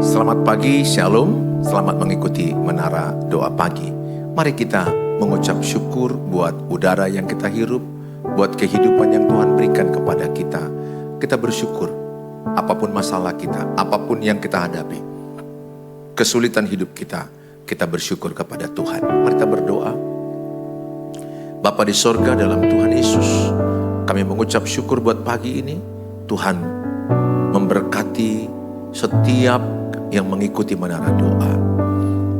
Selamat pagi, Shalom. Selamat mengikuti Menara Doa Pagi. Mari kita mengucap syukur buat udara yang kita hirup, buat kehidupan yang Tuhan berikan kepada kita. Kita bersyukur apapun masalah kita, apapun yang kita hadapi, kesulitan hidup kita, kita bersyukur kepada Tuhan. Mari kita berdoa. Bapa di sorga, dalam Tuhan Yesus, kami mengucap syukur buat pagi ini. Tuhan memberkati setiap yang mengikuti menara doa.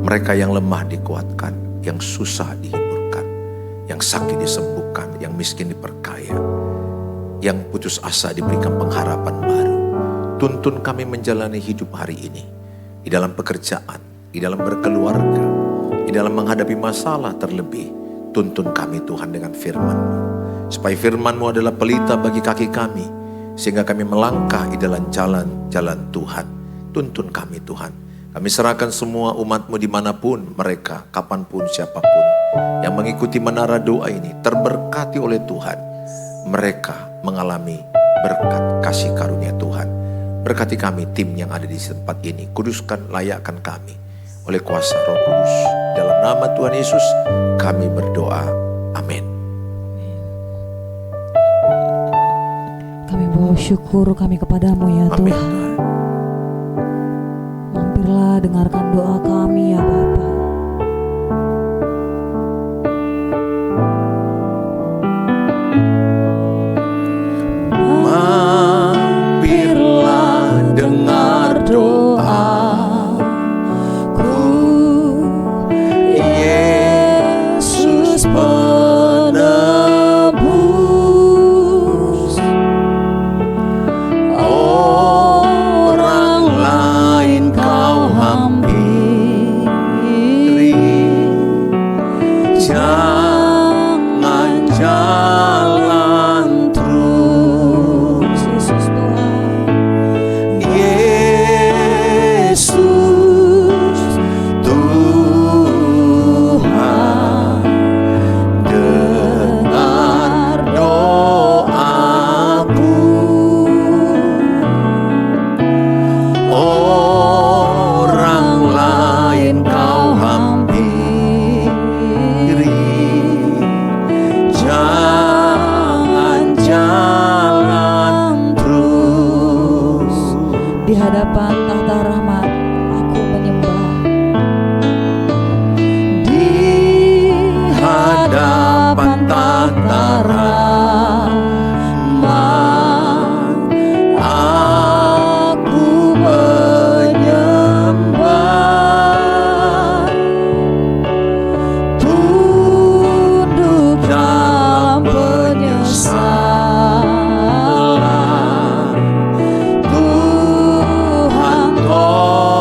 Mereka yang lemah dikuatkan, yang susah dihiburkan, yang sakit disembuhkan, yang miskin diperkaya, yang putus asa diberikan pengharapan baru. Tuntun kami menjalani hidup hari ini, di dalam pekerjaan, di dalam berkeluarga, di dalam menghadapi masalah terlebih. Tuntun kami Tuhan dengan firman-Mu, supaya firman-Mu adalah pelita bagi kaki kami, sehingga kami melangkah di dalam jalan-jalan Tuhan. Tuntun kami Tuhan. Kami serahkan semua umat-Mu dimanapun mereka, kapanpun, siapapun yang mengikuti menara doa ini, terberkati oleh Tuhan. Mereka mengalami berkat kasih karunia Tuhan. Berkati kami, tim yang ada di tempat ini. Kuduskan, layakkan kami oleh kuasa Roh Kudus. Dalam nama Tuhan Yesus kami berdoa. Amin. Kami bawa syukur kami kepadamu ya Amin. Tuhan. Mampirlah dengarkan doa kami ya Bapa. Mampirlah dengar doaku, Yesus penebus. Orang lain kau hampiri, jangan jalan terus. Yesus Tuhan. Yesus Tuhan, dengar doaku. Orang lain kau hampiri, jangan jalan terus. Di hadapan tahta rahmat aku menyembah. Di hadapan tahta rahmat aku menyembah, tunduk dalam penyesalan. Tuhan tolong aku,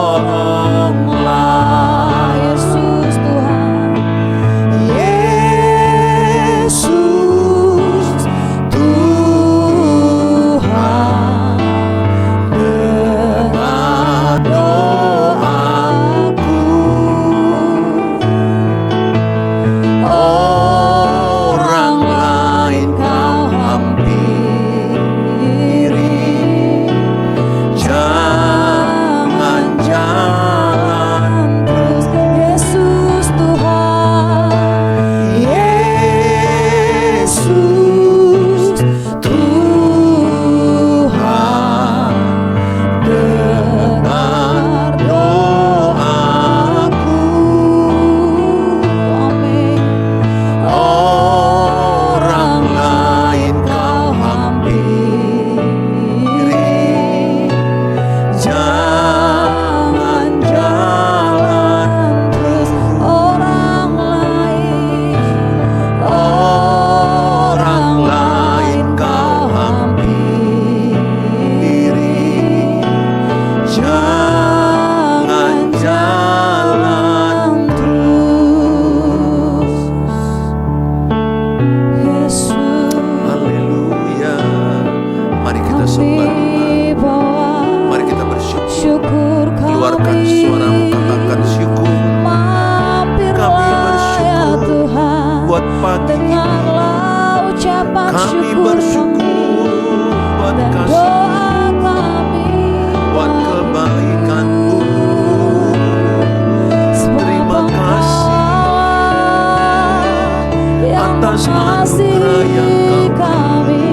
mengasihi kami,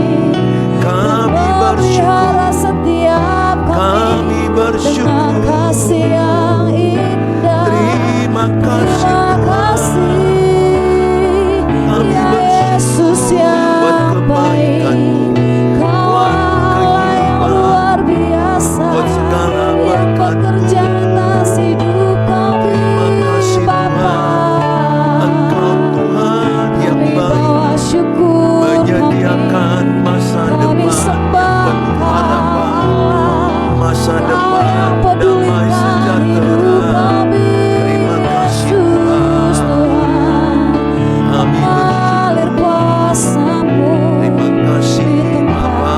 memelihara setiap kami dengan kasih yang indah. Terima kasih ya Yesus yang baik. Kau Allah yang luar biasa, yang bekerja atas hidup kami, Bapa. Engkau Tuhan yang Kami baik, bawa syukur, menyediakan masa kami depan sembah yang penuh harapan, Allah, masa Allah depan yang damai pedulikan hidup sejahtera. kami. Terima kasih Yesus Tuhan, Kami mengalir kuasa-Mu Terima kasih di tempat Bapa.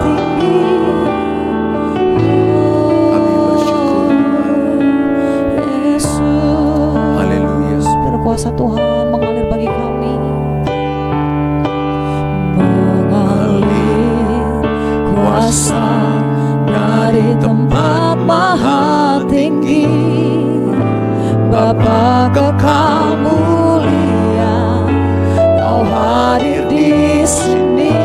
tinggi. Kami bersyukur. Yesus, Haleluya. biar kuasa Tuhan mengalir bagi kami. Mengalir kuasa dari tempat maha tinggi, Bapa kekal mulia, Kau hadir di sini,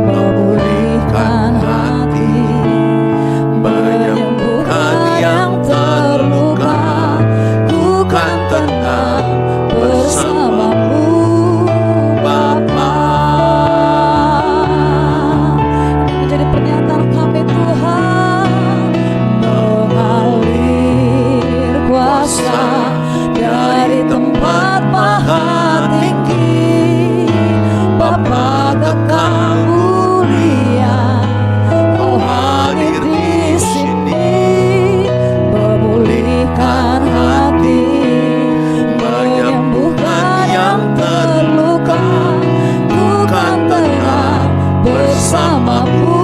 memulihkan hati, menyembuhkan yang terluka. Ku kan tenang bersama-Mu, Bapa. Ini menjadi pernyataan kami, Tuhan. Mengalir kuasa dari tempat maha tinggi, Bapa kekal mulia, Kau hadir di sini, memulihkan hati, menyembuhkan yang terluka. Ku kan tenang bersama-Mu,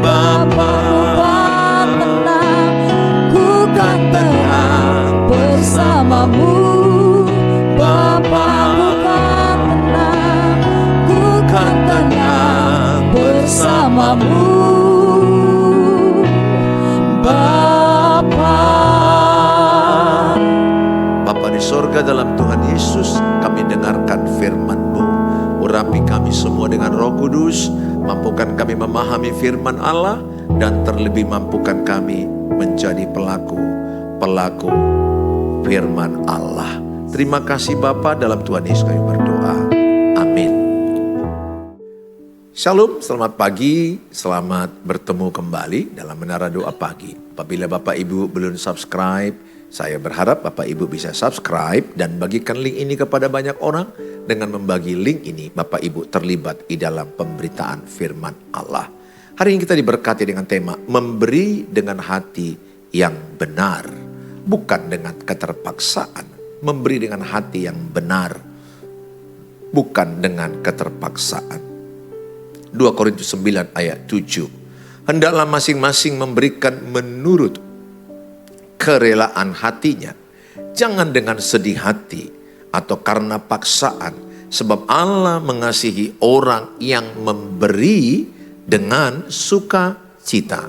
Bapa. Ku kan tenang bersama-Mu, Bapa. Ku kan tenang bersama-Mu, Bapa. Bapa di sorga, dalam Tuhan Yesus kami dengarkan firman-Mu. Urapi kami semua dengan Roh Kudus, mampukan kami memahami firman Allah, dan terlebih mampukan kami menjadi pelaku firman Allah. Terima kasih Bapa, dalam Tuhan Yesus kami berdoa. Amin. Shalom, selamat pagi, selamat bertemu kembali dalam Menara Doa Pagi. Apabila Bapak Ibu belum subscribe, saya berharap Bapak Ibu bisa subscribe dan bagikan link ini kepada banyak orang. Dengan membagi link ini, Bapak Ibu terlibat di dalam pemberitaan firman Allah. Hari ini kita diberkati dengan tema memberi dengan hati yang benar, bukan dengan keterpaksaan. Memberi dengan hati yang benar, bukan dengan keterpaksaan. 2 Korintus 9 ayat 7. Hendaklah masing-masing memberikan menurut kerelaan hatinya, jangan dengan sedih hati atau karena paksaan, sebab Allah mengasihi orang yang memberi dengan sukacita.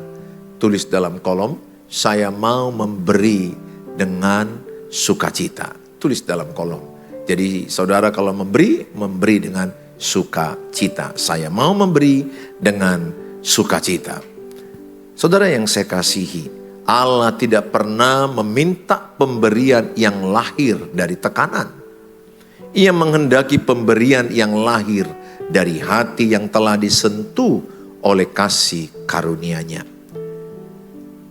Tulis dalam kolom, saya mau memberi dengan sukacita. Tulis dalam kolom. Jadi saudara kalau memberi dengan sukacita. Saya mau memberi dengan sukacita. Saudara yang saya kasihi, Allah tidak pernah meminta pemberian yang lahir dari tekanan. Ia menghendaki pemberian yang lahir dari hati yang telah disentuh oleh kasih karunia-Nya.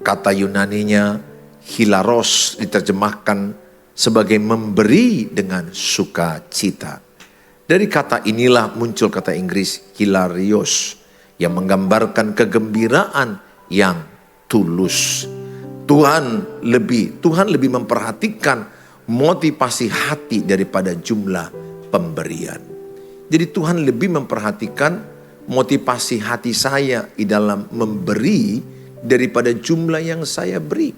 Kata Yunaninya hilaros diterjemahkan sebagai memberi dengan sukacita. Dari kata inilah muncul kata Inggris hilarios yang menggambarkan kegembiraan yang tulus. Tuhan lebih memperhatikan motivasi hati daripada jumlah pemberian. Jadi Tuhan lebih memperhatikan motivasi hati saya di dalam memberi daripada jumlah yang saya beri.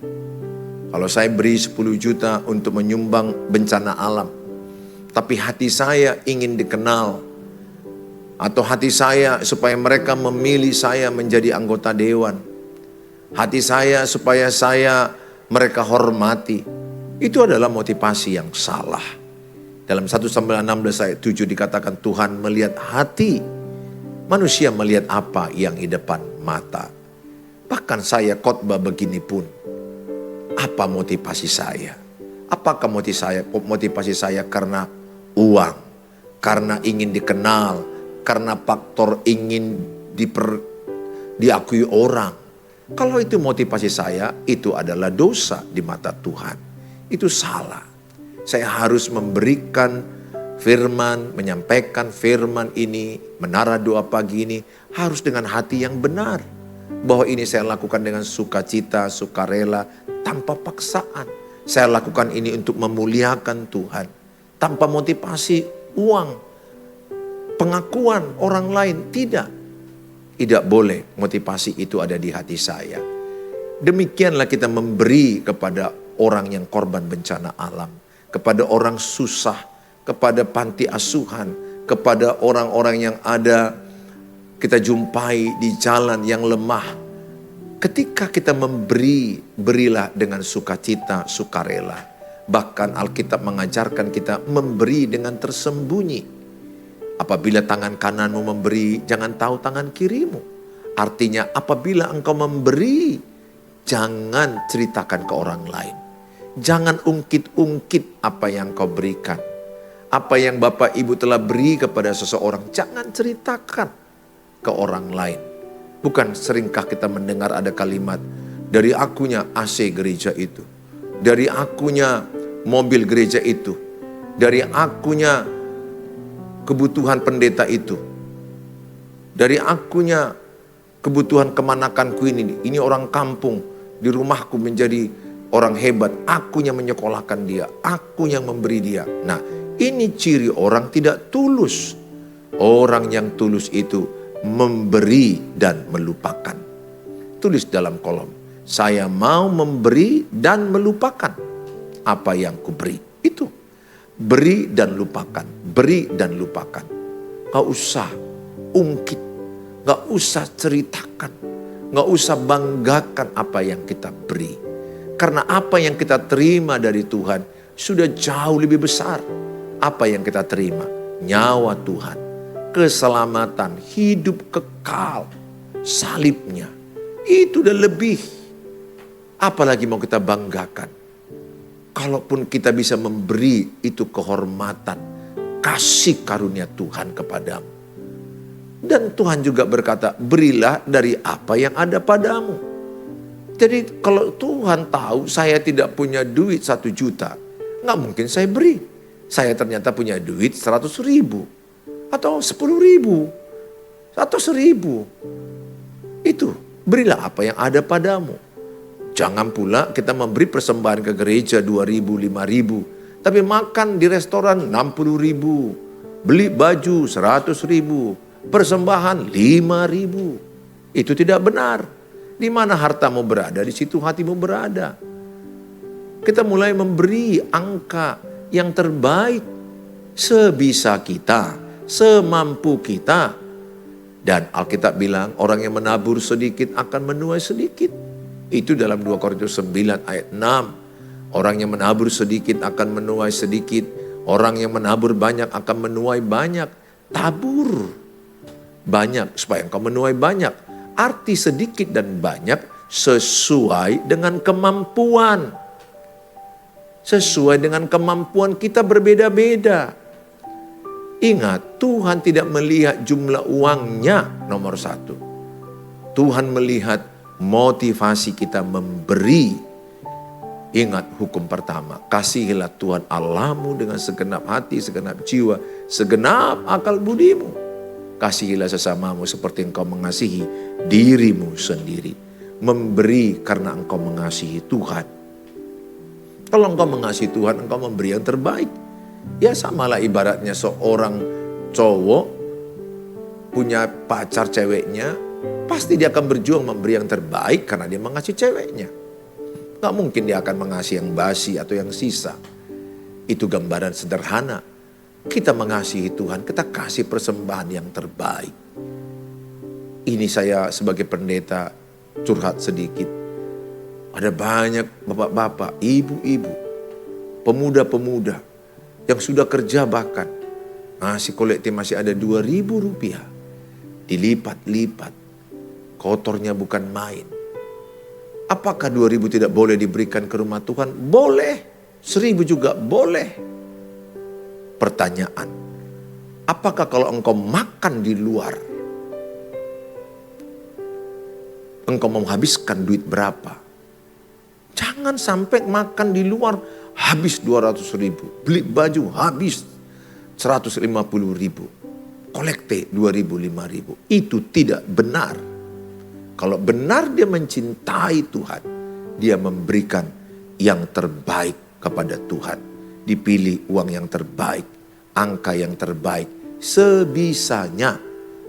Kalau saya beri 10 juta untuk menyumbang bencana alam, tapi hati saya ingin dikenal, atau hati saya supaya mereka memilih saya menjadi anggota dewan, hati saya supaya mereka hormati, itu adalah motivasi yang salah. Dalam 1 Samuel 16 ayat 7 dikatakan Tuhan melihat hati. Manusia melihat apa yang di depan mata. Bahkan saya khotbah begini pun. Apa motivasi saya? Apakah motivasi saya karena uang? Karena ingin dikenal? Karena faktor ingin diakui orang? Kalau itu motivasi saya, itu adalah dosa di mata Tuhan. Itu salah. Saya harus memberikan firman, menyampaikan firman ini, menara doa pagi ini harus dengan hati yang benar. Bahwa ini saya lakukan dengan sukacita, sukarela, tanpa paksaan. Saya lakukan ini untuk memuliakan Tuhan. Tanpa motivasi uang, pengakuan orang lain, tidak. Tidak boleh motivasi itu ada di hati saya. Demikianlah kita memberi kepada orang yang korban bencana alam. Kepada orang susah, kepada panti asuhan, kepada orang-orang yang ada kita jumpai di jalan yang lemah. Ketika kita memberi, berilah dengan sukacita, sukarela. Bahkan Alkitab mengajarkan kita memberi dengan tersembunyi. Apabila tangan kananmu memberi, jangan tahu tangan kirimu. Artinya apabila engkau memberi, jangan ceritakan ke orang lain. Jangan ungkit-ungkit apa yang kau berikan. Apa yang Bapak Ibu telah beri kepada seseorang, jangan ceritakan ke orang lain. Bukan seringkah kita mendengar ada kalimat, dari akunya AC gereja itu. Dari akunya mobil gereja itu. Dari akunya kebutuhan pendeta itu. Dari akunya kebutuhan kemanakanku ini. Ini orang kampung, di rumahku menjadi orang hebat, aku yang menyekolahkan dia, aku yang memberi dia. Nah, ini ciri orang tidak tulus. Orang yang tulus itu memberi dan melupakan. Tulis dalam kolom, saya mau memberi dan melupakan apa yang kuberi. Itu, beri dan lupakan, beri dan lupakan. Gak usah ungkit, gak usah ceritakan, gak usah banggakan apa yang kita beri. Karena apa yang kita terima dari Tuhan sudah jauh lebih besar. Apa yang kita terima? Nyawa Tuhan, keselamatan, hidup kekal, salibnya. Itu udah lebih. Apalagi mau kita banggakan. Kalaupun kita bisa memberi itu kehormatan, kasih karunia Tuhan kepadamu. Dan Tuhan juga berkata, berilah dari apa yang ada padamu. Jadi kalau Tuhan tahu saya tidak punya duit 1 juta, nggak mungkin saya beri. Saya ternyata punya duit 100.000 atau 10.000 atau 1.000. Itu berilah apa yang ada padamu. Jangan pula kita memberi persembahan ke gereja 2.000, 5.000, tapi makan di restoran 60.000, beli baju 100.000, persembahan 5.000. Itu tidak benar. Di mana hartamu berada, di situ hatimu berada. Kita mulai memberi angka yang terbaik sebisa kita, semampu kita. Dan Alkitab bilang orang yang menabur sedikit akan menuai sedikit. Itu dalam 2 Korintus 9 ayat 6. Orang yang menabur sedikit akan menuai sedikit. Orang yang menabur banyak akan menuai banyak. Tabur banyak supaya engkau menuai banyak. Arti sedikit dan banyak sesuai dengan kemampuan. Sesuai dengan kemampuan kita berbeda-beda. Ingat, Tuhan tidak melihat jumlah uangnya nomor 1. Tuhan melihat motivasi kita memberi. Ingat hukum pertama, kasihilah Tuhan Allahmu dengan segenap hati, segenap jiwa, segenap akal budimu. Kasihilah sesamamu seperti engkau mengasihi dirimu sendiri. Memberi karena engkau mengasihi Tuhan. Kalau engkau mengasihi Tuhan, engkau memberi yang terbaik. Ya samalah ibaratnya seorang cowok punya pacar ceweknya, pasti dia akan berjuang memberi yang terbaik karena dia mengasihi ceweknya. Gak mungkin dia akan mengasihi yang basi atau yang sisa. Itu gambaran sederhana. Kita mengasihi Tuhan, kita kasih persembahan yang terbaik. Ini saya sebagai pendeta curhat sedikit. Ada banyak bapak-bapak, ibu-ibu, pemuda-pemuda yang sudah kerja bahkan ngasih kolektif masih ada 2.000 rupiah. Dilipat-lipat. Kotornya bukan main. Apakah 2.000 tidak boleh diberikan ke rumah Tuhan? Boleh. 1.000 juga boleh. Pertanyaan, apakah kalau engkau makan di luar, engkau menghabiskan duit berapa? Jangan sampai makan di luar habis 200.000. Beli baju habis 150.000. Kolekte 2.000, 5.000. Itu tidak benar. Kalau benar dia mencintai Tuhan, dia memberikan yang terbaik kepada Tuhan. Dipilih uang yang terbaik, angka yang terbaik, sebisanya,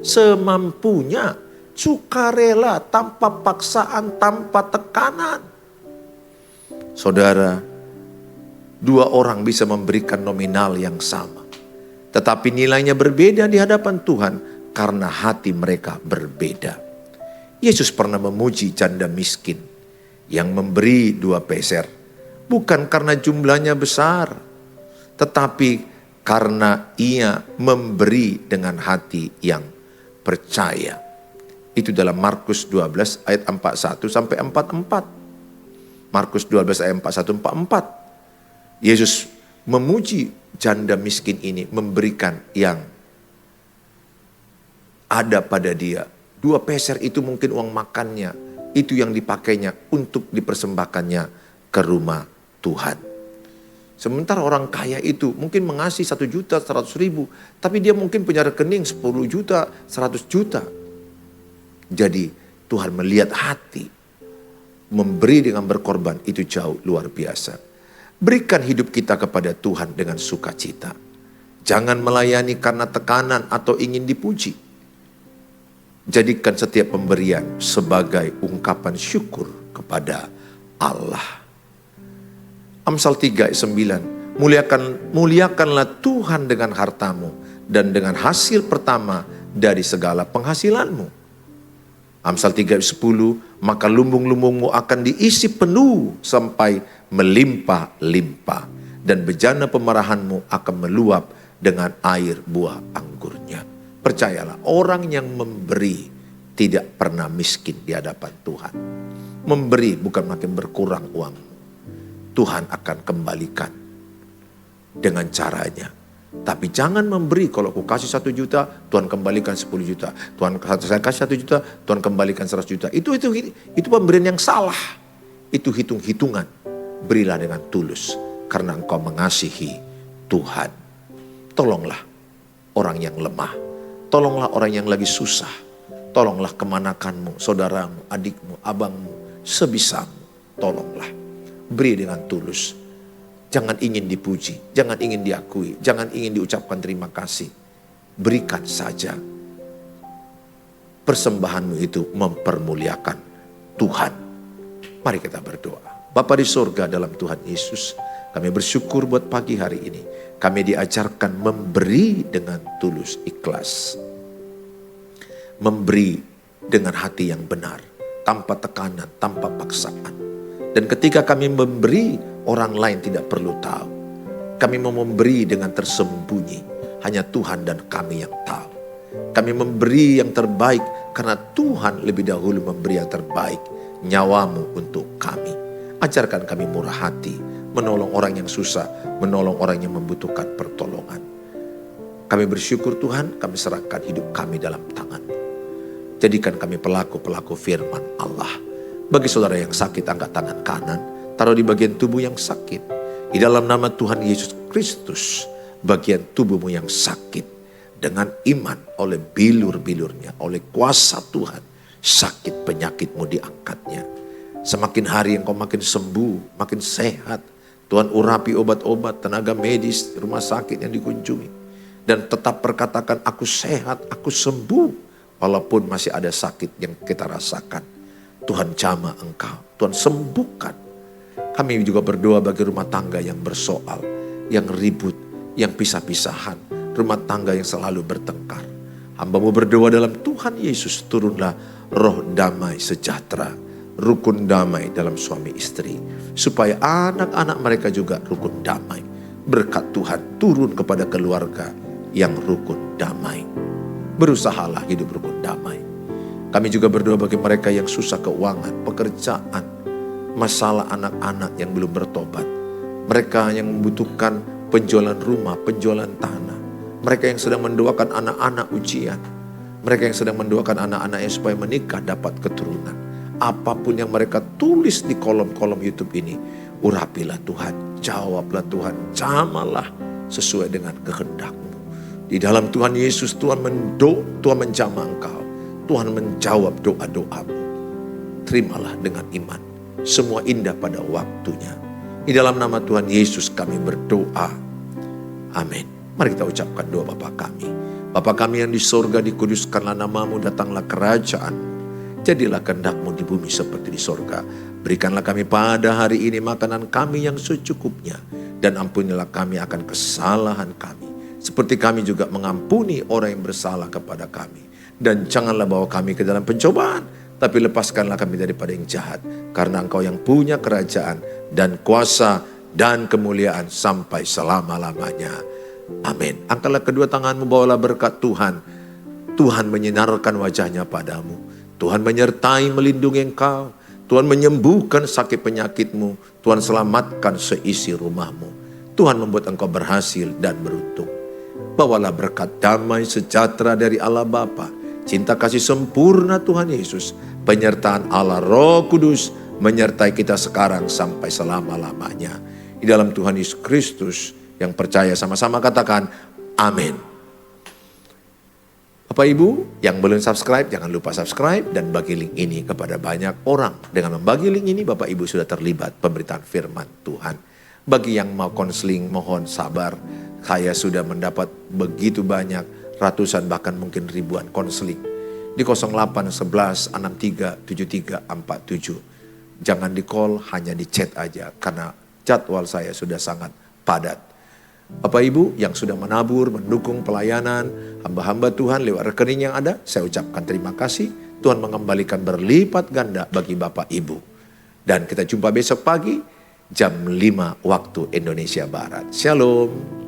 semampunya, sukarela, tanpa paksaan, tanpa tekanan. Saudara, 2 orang bisa memberikan nominal yang sama, tetapi nilainya berbeda di hadapan Tuhan karena hati mereka berbeda. Yesus pernah memuji janda miskin yang memberi 2 peser. Bukan karena jumlahnya besar, tetapi karena ia memberi dengan hati yang percaya. Itu dalam Markus 12 ayat 41 sampai 44. Markus 12 ayat 41-44. Yesus memuji janda miskin ini, memberikan yang ada pada dia. 2 peser itu mungkin uang makannya, itu yang dipakainya untuk dipersembahkannya ke rumah Tuhan. Sementara orang kaya itu mungkin mengasih 1 juta 100.000, tapi dia mungkin punya rekening 10 juta 100 juta. Jadi Tuhan melihat hati, memberi dengan berkorban itu jauh luar biasa. Berikan hidup kita kepada Tuhan dengan sukacita. Jangan melayani karena tekanan atau ingin dipuji. Jadikan setiap pemberian sebagai ungkapan syukur kepada Allah. Amsal 3 ayat 9. Muliakanlah Tuhan dengan hartamu dan dengan hasil pertama dari segala penghasilanmu. Amsal 3 ayat 10. Maka lumbung-lumbungmu akan diisi penuh sampai melimpah-limpah. Dan bejana pemarahanmu akan meluap dengan air buah anggurnya. Percayalah, orang yang memberi tidak pernah miskin di hadapan Tuhan. Memberi bukan makin berkurang uangmu. Tuhan akan kembalikan dengan caranya. Tapi jangan memberi kalau aku kasih 1 juta, Tuhan kembalikan 10 juta. Saya kasih 1 juta, Tuhan kembalikan 100 juta. Itu pemberian yang salah. Itu hitung-hitungan. Berilah dengan tulus karena engkau mengasihi Tuhan. Tolonglah orang yang lemah. Tolonglah orang yang lagi susah. Tolonglah kemanakanmu, saudaramu, adikmu, abangmu, sebisamu. Tolonglah. Beri dengan tulus. Jangan ingin dipuji, jangan ingin diakui, jangan ingin diucapkan terima kasih. Berikan saja. Persembahanmu itu mempermuliakan Tuhan. Mari kita berdoa. Bapa di surga dalam Tuhan Yesus, kami bersyukur buat pagi hari ini. Kami diajarkan memberi dengan tulus ikhlas. Memberi dengan hati yang benar, tanpa tekanan, tanpa paksaan. Dan ketika kami memberi, orang lain tidak perlu tahu. Kami mau memberi dengan tersembunyi. Hanya Tuhan dan kami yang tahu. Kami memberi yang terbaik karena Tuhan lebih dahulu memberi yang terbaik. Nyawamu untuk kami. Ajarkan kami murah hati. Menolong orang yang susah. Menolong orang yang membutuhkan pertolongan. Kami bersyukur Tuhan, kami serahkan hidup kami dalam tangan-Mu. Jadikan kami pelaku-pelaku firman Allah. Bagi saudara yang sakit, angkat tangan kanan. Taruh di bagian tubuh yang sakit. Di dalam nama Tuhan Yesus Kristus. Bagian tubuhmu yang sakit. Dengan iman oleh bilur-bilurnya. Oleh kuasa Tuhan. Sakit penyakitmu diangkatnya. Semakin hari engkau makin sembuh. Makin sehat. Tuhan urapi obat-obat, tenaga medis, rumah sakit yang dikunjungi. Dan tetap perkatakan, aku sehat, aku sembuh. Walaupun masih ada sakit yang kita rasakan. Tuhan jamah engkau, Tuhan sembuhkan. Kami juga berdoa bagi rumah tangga yang bersoal, yang ribut, yang pisah-pisahan. Rumah tangga yang selalu bertengkar. Hamba-Mu berdoa dalam Tuhan Yesus, turunlah roh damai sejahtera. Rukun damai dalam suami istri. Supaya anak-anak mereka juga rukun damai. berkat Tuhan turun kepada keluarga yang rukun damai. Berusahalah hidup rukun damai. Kami juga berdoa bagi mereka yang susah keuangan, pekerjaan, masalah anak-anak yang belum bertobat. Mereka yang membutuhkan penjualan rumah, penjualan tanah. Mereka yang sedang mendoakan anak-anak ujian. Mereka yang sedang mendoakan anak-anaknya supaya menikah dapat keturunan. Apapun yang mereka tulis di kolom-kolom YouTube ini, urapilah Tuhan, jawablah Tuhan, jamalah sesuai dengan kehendak-Mu. Di dalam Tuhan Yesus, Tuhan menjamah engkau. Tuhan menjawab doa-doamu. Terimalah dengan iman. Semua indah pada waktunya. Di dalam nama Tuhan Yesus kami berdoa. Amin. Mari kita ucapkan doa Bapa kami. Bapa kami yang di sorga, dikuduskanlah namamu, datanglah kerajaan. Jadilah kehendak-Mu di bumi seperti di sorga. Berikanlah kami pada hari ini makanan kami yang secukupnya. Dan ampunilah kami akan kesalahan kami. Seperti kami juga mengampuni orang yang bersalah kepada kami. Dan janganlah bawa kami ke dalam pencobaan, tapi lepaskanlah kami daripada yang jahat. Karena Engkau yang punya kerajaan dan kuasa dan kemuliaan sampai selama-lamanya. Amin. Angkatlah kedua tanganmu, bawalah berkat Tuhan. Tuhan menyinarkan wajahnya padamu. Tuhan menyertai, melindungi engkau. Tuhan menyembuhkan sakit penyakitmu. Tuhan selamatkan seisi rumahmu. Tuhan membuat engkau berhasil dan beruntung. Bawalah berkat damai sejahtera dari Allah Bapa, cinta kasih sempurna Tuhan Yesus, penyertaan Allah Roh Kudus menyertai kita sekarang sampai selama-lamanya. Di dalam Tuhan Yesus Kristus yang percaya sama-sama katakan amin. Bapak Ibu yang belum subscribe, jangan lupa subscribe dan bagi link ini kepada banyak orang. Dengan membagi link ini Bapak Ibu sudah terlibat pemberitaan firman Tuhan. Bagi yang mau konseling mohon sabar. Saya sudah mendapat begitu banyak, ratusan bahkan mungkin ribuan konseling di 0811 63 73 47. Jangan di call, hanya di chat aja karena jadwal saya sudah sangat padat. Bapak Ibu yang sudah menabur, mendukung pelayanan hamba-hamba Tuhan lewat rekening yang ada, saya ucapkan terima kasih. Tuhan mengembalikan berlipat ganda bagi Bapak Ibu. Dan kita jumpa besok pagi jam 5 waktu Indonesia Barat. Shalom.